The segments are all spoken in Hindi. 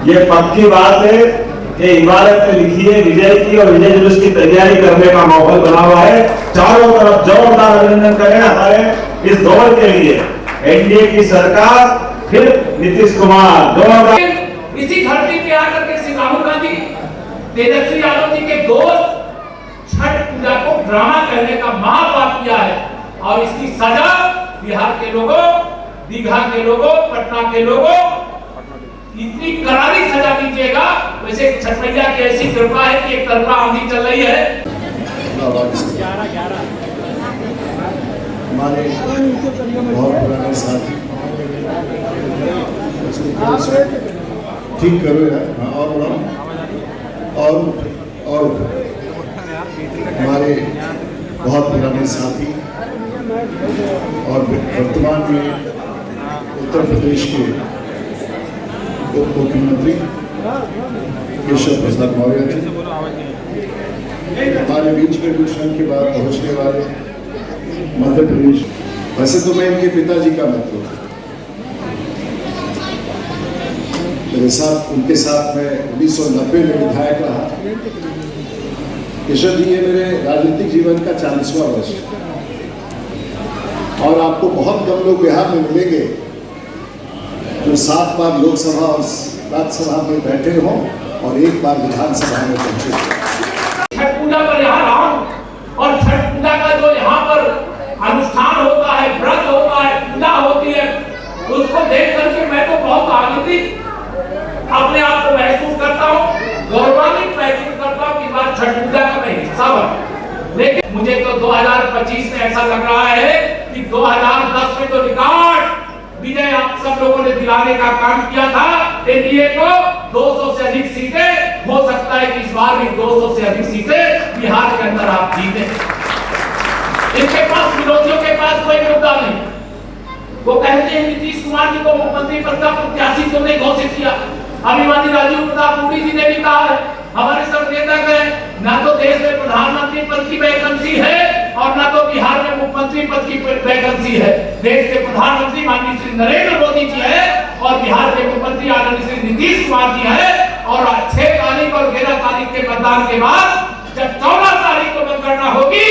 ये पक्की बात है कि इबारत में लिखी है विजय की और विजय जुलूस की तैयारी करने का माहौल बना हुआ है। चारों तरफ जोरदार अभिनंदन करें हमारे इस दौर के लिए। एनडीए की सरकार फिर नीतीश कुमार जोरदार। इसी धरती पे आकर के श्री राहुल गांधी तेजस्वी यादव जी के दोस्त छठ पूजा को ड्रामा कहने का महापाप किया है और इसकी सजा बिहार के लोगों, दीघा के लोगों, पटना के लोगों इतनी करारी सजा दीजिएगा। वैसे छठ मैया की ऐसी कृपा है कि एक तरफा आंधी चल रही है। हमारे बहुत पुराने साथी ठीक करो यार, हाँ और बढ़ाओ और हमारे बहुत पुराने साथी और वर्तमान में उत्तर प्रदेश के उप मुख्यमंत्री केशव प्रसाद मौर्य जी, हमारे बीच में कुछ समय के बाद पहुंचने वाले मध्य प्रदेश। वैसे तो मैं इनके पिताजी का मित्र हूँ, मेरे साथ उनके साथ मैं 1990 में विधायक रहा। केशव जी ये मेरे राजनीतिक जीवन का 40वां वर्ष है और आपको बहुत कम लोग बिहार में मिलेंगे जो 7 बार लोकसभा और राज्यसभा में बैठे हों और 1 बार विधानसभा में पहुंचे। छठ पूजा पर यहाँ आऊं और छठ पूजा का जो यहाँ पर अनुष्ठान होता है, व्रत होता है, पूजा होती है, उसको देख करके मैं तो बहुत आनंदित अपने आप को महसूस करता हूँ, गौरवान्वित महसूस करता हूँ कि बात छठ पूजा का मैं हिस्सा बन। लेकिन मुझे तो 2025 में ऐसा लग रहा है कि 2010 में तो रिकॉर्ड विजय आप सब लोगों ने दिलाने का काम किया था एनडीए को। 200 से अधिक सीटें, हो सकता है कि इस बार भी 200 से अधिक सीटें बिहार के अंदर आप जीते। इनके पास, विरोधियों के पास कोई मुद्दा नहीं। वो कहते हैं नीतीश कुमार जी को मुख्यमंत्री पद का प्रत्याशी क्यों नहीं घोषित किया। अभिवादी राजीव प्रताप रूडी जी ने भी कहा है, हमारे सब नेता कहे ना तो देश में प्रधानमंत्री पद की वैकेंसी है और ना तो बिहार में मुख्यमंत्री पद की वैकेंसी है। देश के प्रधानमंत्री माननीय श्री नरेंद्र मोदी जी है और बिहार के मुख्यमंत्री आदरणीय श्री नीतीश कुमार जी है। और 6 तारीख और 11 तारीख के मतदान के बाद जब 14 तारीख को मतगणना होगी,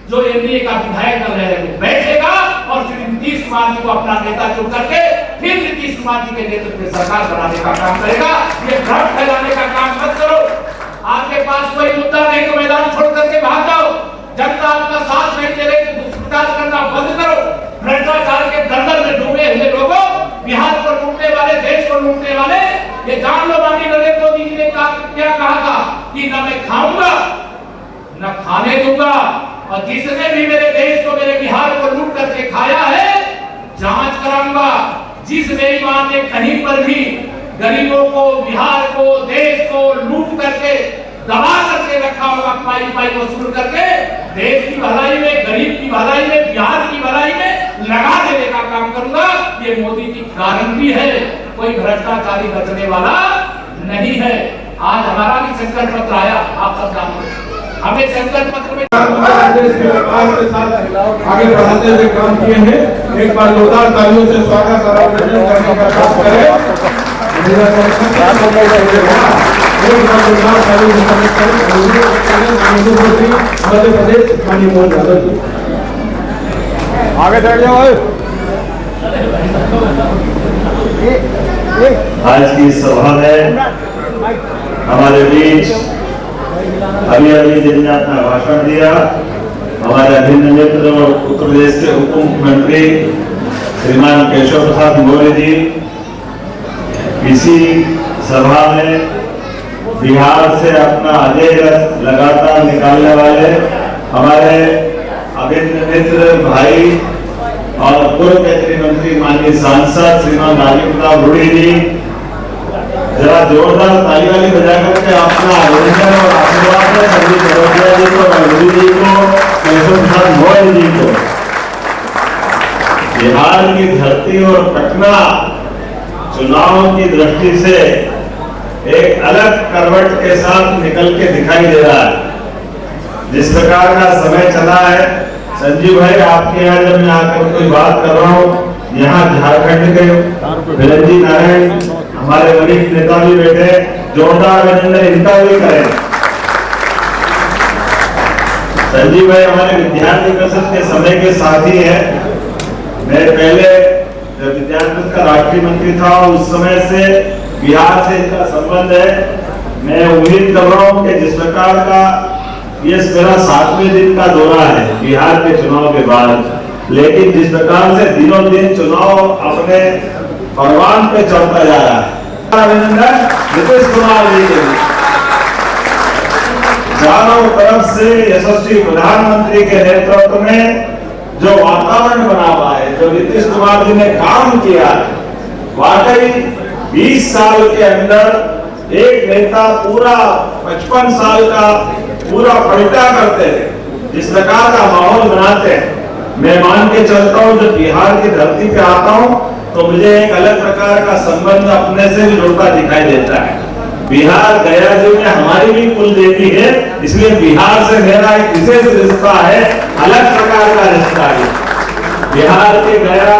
जो एनडीए का विधायक दल है वो बैठेगा और श्री नीतीश कुमार जी को अपना नेता चुन करके फिर नीतीश कुमार जी के नेतृत्व में सरकार बनाने का काम करेगा। ये भ्रम फैलाने का काम मत करो। आपके पास कोई मुद्दा नहीं तो मैदान छोड़ करके भाग जाओ। जनता आपका साथ नहीं दे रही तो दुष्प्रचार करना बंद करो। भ्रष्टाचार के दलदल में डूबे हुए लोगों, बिहार को लूटने वाले, देश को लूटने वाले, ये जान लो माननीय नरेंद्र मोदी जी ने क्या कहा था कि न मैं खाऊंगा न खाने दूंगा और जिसने भी मेरे देश को, मेरे बिहार को लूट करके खाया है जांच कराऊंगा। जिस बेईमान ने कहीं पर भी गरीबों को, बिहार को, देश को लूट करके दबा करके रखा होगा, पाई वसूल करके देश की भलाई में, गरीब की भलाई में, बिहार की भलाई में लगा देने का काम करूंगा। ये मोदी की गारंटी है। कोई भ्रष्टाचारी बचने वाला नहीं है। आज हमारा भी संकल्प पत्र आया, आप सब जानते हैं। हमें संकल्प पत्र में के साथ आगे बढ़ाते हुए काम किए हैं। एक बार जोरदार तालियों से स्वागत और अभिनंदन करने का काम करें। मध्य प्रदेश माननीय मोहन यादव जी आगे चढ़ जाओ। आज की सभा में हमारे बीच अभी जिन्होंने अपना भाषण दिया, हमारे अभिन्न मित्र और उत्तर प्रदेश के उप मुख्यमंत्री श्रीमान केशव प्रसाद मौर्य जी, इसी सभा में बिहार से अपना अजय रथ लगातार निकालने वाले हमारे अभिन्न मित्र भाई और पूर्व केंद्रीय मंत्री माननीय सांसद श्रीमान राजीव प्रताप रूडी जी, जरा जोरदार ताली वाली बजा करके अपना अभिनंदन और आशीर्वाद है संजीव करोड़िया जी को, रूडी जी को, केशव प्रसाद मौर्य जी को। बिहार की धरती और पटना चुनाव की दृष्टि से एक अलग करवट के साथ निकल के दिखाई दे रहा है। जिस प्रकार का समय चला है, संजीव भाई आपके यहाँ जब मैं आकर कोई बात कर रहा हूँ, यहाँ झारखंड के बिरंजी नारायण हमारे वरिष्ठ नेता भी बैठे, जोरदार अभिनंदन इनका भी करें। संजीव भाई हमारे विद्यार्थी परिषद के समय के साथी है। मैं पहले जब विद्यार्थी परिषद का राष्ट्रीय मंत्री था उस समय से बिहार से इनका संबंध है। मैं उम्मीद कर रहा हूं कि जिस प्रकार का ये मेरा 7वें दिन का दौरा है बिहार के चुनाव के बाद, लेकिन जिस प्रकार से दिनों दिन चुनाव अपने परवान पे चढ़ता जा रहा है, अभिनंदन नीतीश कुमार जी के लिए। चारों तरफ से यशस्वी प्रधानमंत्री के नेतृत्व में जो वातावरण बना हुआ है, जो नीतीश कुमार जी ने काम किया है, वाकई 20 साल के अंदर एक नेता पूरा 55 साल का पूरा पलटा करते हैं, जिस प्रकार का माहौल बनाते हैं। मैं मान के चलता हूं जब बिहार की धरती पे आता हूं तो मुझे एक अलग प्रकार का संबंध अपने से भी जुड़ता दिखाई देता है। बिहार गया जी में हमारी भी कुल देवी है, इसलिए बिहार से मेरा एक विशेष रिश्ता है, अलग प्रकार का रिश्ता है। बिहार के गया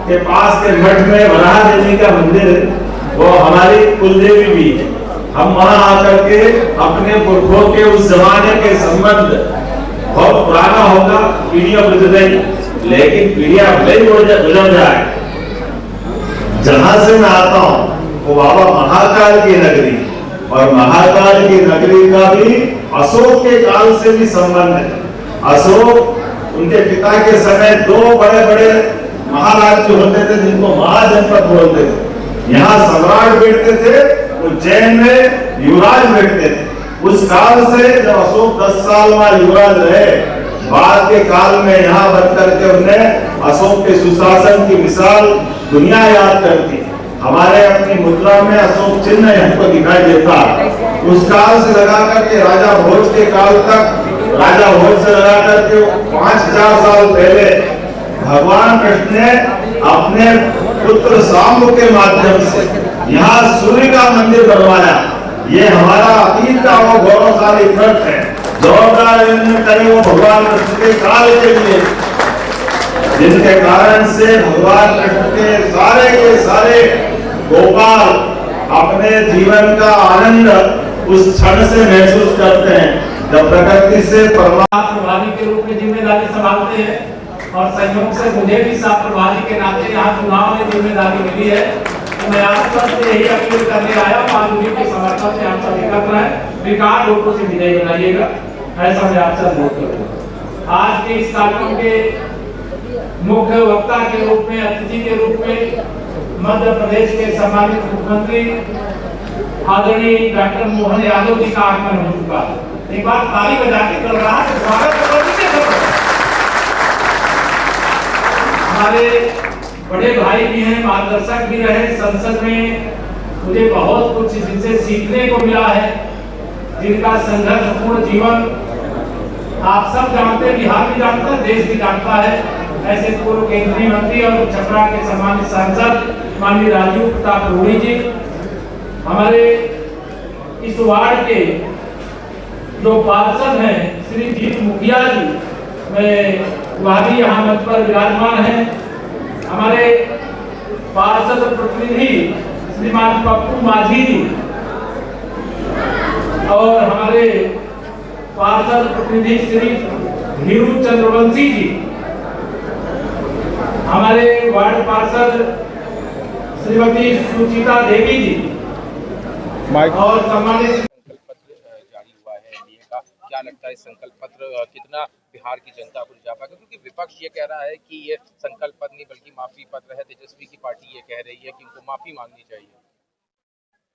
के पास के मठ में वराह देवी का मंदिर है, वो हमारी कुल देवी भी है। हम वहां आकर के अपने पुरखों के उस जमाने के संबंध, बहुत पुराना होगा, पीढ़ियां गुजर गई, लेकिन पीढ़ियां भले ही गुजर जाए, जहां से मैं आता हूं वो बाबा महाकाल की नगरी, और महाकाल की नगरी का भी अशोक के काल से भी संबंध है। अशोक उनके पिता के समय 2 बड़े बड़े महाराज जो होते थे जिनको महाजनपद बोलते थे, यहाँ सम्राट बैठते थे, उज्जैन में युवराज बैठते थे। उस काल से जब अशोक 10 साल में युवराज रहे, बाद के काल में यहाँ बन करके उन्हें अशोक के सुशासन की मिसाल दुनिया याद करती। हमारे अपनी मुद्रा में अशोक चिन्ह हमको दिखाई देता। उस काल से लगा करके राजा भोज के काल तक, राजा भोज से लगा करके 5000 साल पहले भगवान कृष्ण ने अपने पुत्र शांब के माध्यम से यहाँ सूर्य का मंदिर बनवाया। ये हमारा अतीत का वो गौरवशाली व्रत है। जोरदार अभिनंदन करें वो भगवान कृष्ण के काल के लिए, जिनके कारण से भगवान कृष्ण के सारे गोपाल अपने जीवन का आनंद उस क्षण से महसूस करते हैं जब प्रकृति से प्रभारी के रूप में जिम्मेदारी संभालते हैं, और संयोग से मुझे भी साफ प्रभारी के नाते यहाँ चुनाव में जिम्मेदारी मिली है। तो मैं आप सबसे यही अपील करने आया हूँ, माननीय के समर्थन से आप सब एकत्र हैं, विकास वोटों से विजयी बनाइएगा, ऐसा मैं आपसे अनुरोध करूँगा। आज के इस कार्यक्रम के मुख्य वक्ता के रूप में, अतिथि के रूप में मध्य प्रदेश के सम्मानित मुख्यमंत्री आदरणीय डॉक्टर मोहन यादव जी का आगमन हो चुका है। एक बार ताली बजा के चल रहा है, स्वागत। हमारे बड़े भाई भी हैं, मार्गदर्शक भी रहे संसद में, मुझे बहुत कुछ जिनसे सीखने को मिला है, जिनका संघर्षपूर्ण जीवन आप सब जानते, बिहार भी जानता है, देश भी जानता है। ऐसे पूर्व केंद्रीय मंत्री और छपरा के सम्मानित सांसद माननीय राजीव प्रताप रूडी जी, हमारे इस वार्ड के जो पार्षद हैं श्री जीत मुखिया जी, मैं वह भी यहाँ मंच पर विराजमान है। हमारे पार्षद प्रतिनिधि श्रीमान पप्पू माझी जी, और हमारे पार्षद प्रतिनिधि श्री हीरू चंद्रवंशी जी, हमारे वार्ड पार्षद श्रीमती सुचिता देवी जी, और सम्मानित संकल्प पत्र जारी हुआ है एनडीए का। क्या लगता है संकल्प पत्र कितना बिहार की जनता को रिझा पाएगा, क्योंकि विपक्ष ये कह रहा है कि ये संकल्प पत्र नहीं बल्कि माफी पत्र है। तेजस्वी की पार्टी ये कह रही है कि इनको माफी मांगनी चाहिए।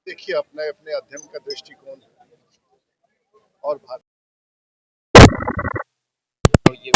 देखिए, अपने अपने अध्ययन का दृष्टिकोण और भारत तो ये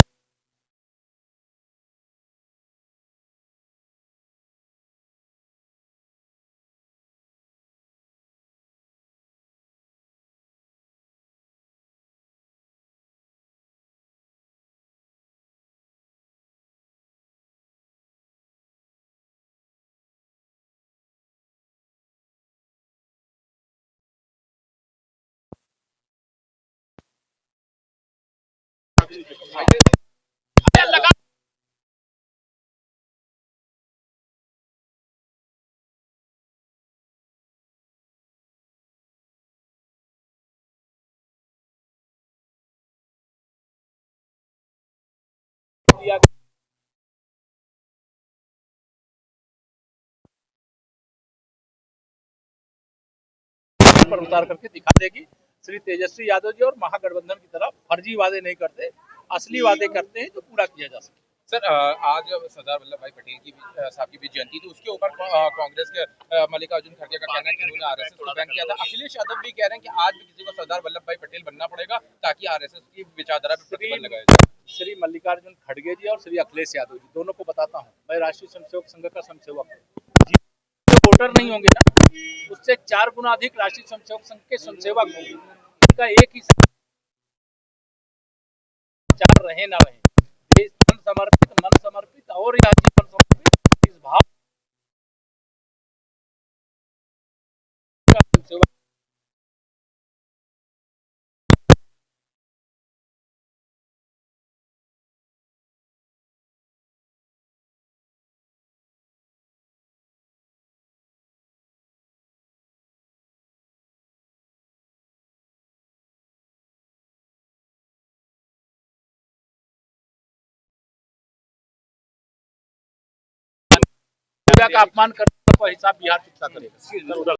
दिया पर उतार करके दिखा देगी। श्री तेजस्वी यादव जी और महागठबंधन की तरफ फर्जी वादे नहीं करते, असली वादे करते हैं जो पूरा किया जा सके। सर आज सरदार वल्लभ भाई पटेल की साहब की भी जयंती थी, उसके ऊपर कांग्रेस के मल्लिकार्जुन खड़गे का कहना है कि उन्होंने आरएसएस को बैन किया था। अखिलेश यादव भी कह रहे हैं कि आज भी किसी को सरदार वल्लभ भाई पटेल बनना पड़ेगा ताकि आरएसएस की विचारधारा पर प्रतिबंध लगाया जाए। श्री मल्लिकार्जुन खड़गे जी और श्री अखिलेश यादव जी दोनों को बताता हूँ, मैं राष्ट्रीय स्वयंसेवक संघ का स्वयंसेवक हूँ। जो वोटर नहीं होंगे ना, उससे 4 गुना अधिक राष्ट्रीय स्वयंसेवक संघ के स्वयंसेवक होंगे। इनका एक ही चार रहे ना रहे, देश मन समर्पित और यह जीवन समर्पित इस भाव का स्वयंसेवक का अपमान करने का हिसाब बिहार चुकता करेगा।